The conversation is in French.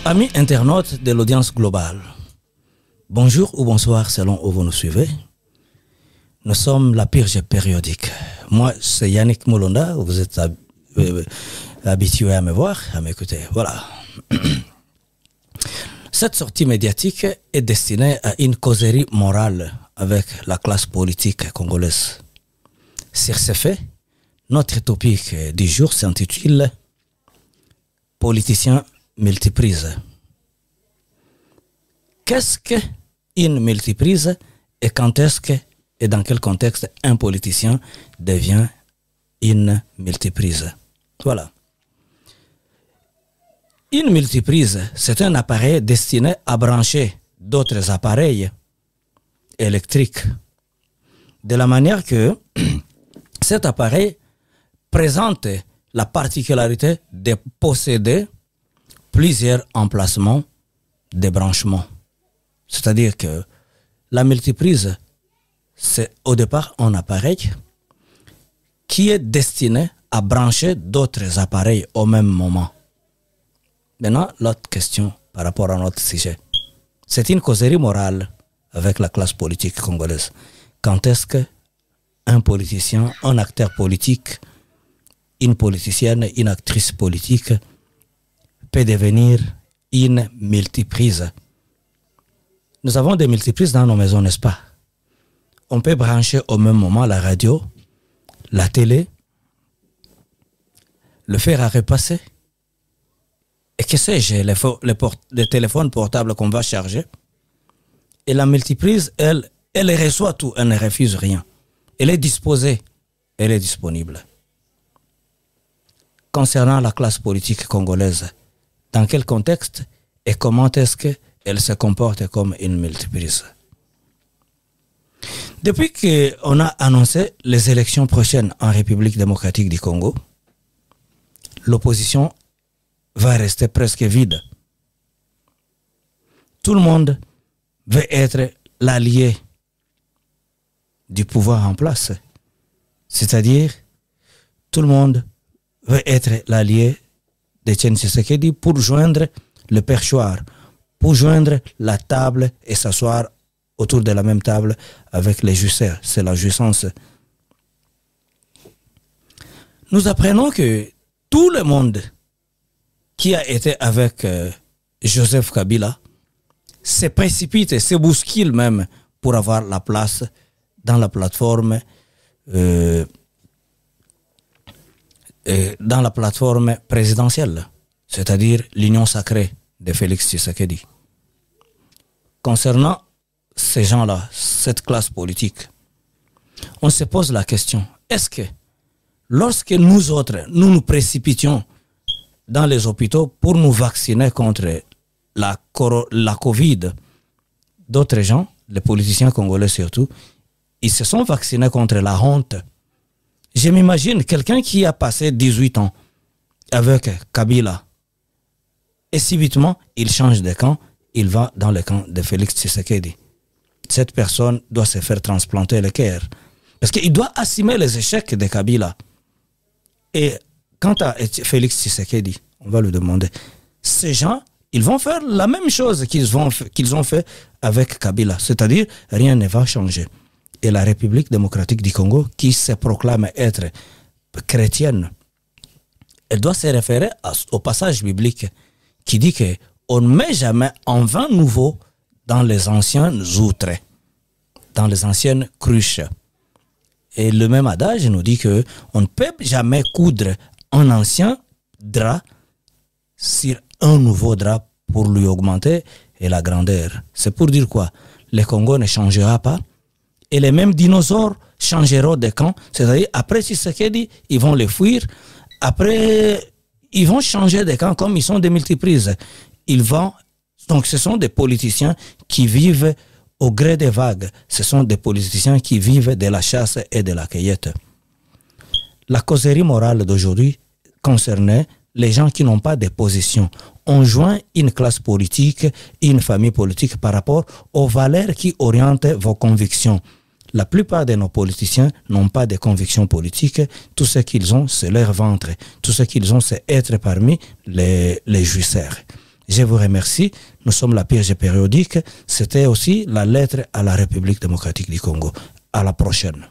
Amis internautes de l'audience globale, bonjour ou bonsoir selon où vous nous suivez. Nous sommes la purge périodique. Moi, c'est Yannick Moulonda, vous êtes habitué à me voir, à m'écouter. Voilà. Cette sortie médiatique est destinée à une causerie morale avec la classe politique congolaise. Sur ce fait, notre topic du jour s'intitule « Politicien multiprise ». Qu'est-ce qu'une multiprise et quand est-ce que et dans quel contexte un politicien devient une multiprise? Voilà. Une multiprise, c'est un appareil destiné à brancher d'autres appareils électriques de la manière que cet appareil présente la particularité de posséder plusieurs emplacements de branchement. C'est-à-dire que la multiprise, c'est au départ un appareil qui est destiné à brancher d'autres appareils au même moment. Maintenant, l'autre question par rapport à notre sujet. C'est une causerie morale avec la classe politique congolaise. Quand est-ce qu'un politicien, un acteur politique, une politicienne, une actrice politique peut devenir une multiprise? Nous avons des multiprises dans nos maisons, n'est-ce pas? On peut brancher au même moment la radio, la télé, le fer à repasser, et que sais-je, les téléphones portables qu'on va charger. Et la multiprise, elle reçoit tout, elle ne refuse rien. Elle est disposée, elle est disponible. Concernant la classe politique congolaise, dans quel contexte et comment est-ce qu'elle se comporte comme une multiprise? Depuis qu'on a annoncé les élections prochaines en République démocratique du Congo, l'opposition va rester presque vide. Tout le monde veut être l'allié du pouvoir en place. C'est-à-dire, tout le monde veut être l'allié de Etienne Tshisekedi pour joindre le perchoir, pour joindre la table et s'asseoir autour de la même table avec les jouisseurs. C'est la jouissance. Nous apprenons que tout le monde qui a été avec Joseph Kabila se précipite et se bouscule même pour avoir la place dans la plateforme présidentielle, c'est-à-dire l'union sacrée de Félix Tshisekedi. Concernant ces gens-là, cette classe politique, on se pose la question, est-ce que lorsque nous autres, nous nous précipitions dans les hôpitaux pour nous vacciner contre la Covid, d'autres gens, les politiciens congolais surtout, ils se sont vaccinés contre la honte. Je m'imagine quelqu'un qui a passé 18 ans avec Kabila et subitement il change de camp, il va dans le camp de Félix Tshisekedi. Cette personne doit se faire transplanter le cœur. Parce qu'il doit assumer les échecs de Kabila. Et quant à Félix Tshisekedi, on va lui demander, ces gens, ils vont faire la même chose qu'ils ont fait avec Kabila. C'est-à-dire, rien ne va changer. Et la République démocratique du Congo, qui se proclame être chrétienne, elle doit se référer au passage biblique qui dit qu'on ne met jamais un vin nouveau dans les anciennes outres, dans les anciennes cruches. Et le même adage nous dit qu'on ne peut jamais coudre un ancien drap sur un nouveau drap pour lui augmenter et la grandeur. C'est pour dire quoi? Le Congo ne changera pas et les mêmes dinosaures changeront de camp. C'est-à-dire, après Tshisekedi, ils vont les fuir. Après, ils vont changer de camp comme ils sont des multiprises. Donc, ce sont des politiciens qui vivent au gré des vagues. Ce sont des politiciens qui vivent de la chasse et de la cueillette. La causerie morale d'aujourd'hui concernait les gens qui n'ont pas de position. On joint une classe politique, une famille politique par rapport aux valeurs qui orientent vos convictions. La plupart de nos politiciens n'ont pas de convictions politiques. Tout ce qu'ils ont, c'est leur ventre. Tout ce qu'ils ont, c'est être parmi les jouisseurs. Je vous remercie. Nous sommes la Purge périodique. C'était aussi la lettre à la République démocratique du Congo. À la prochaine.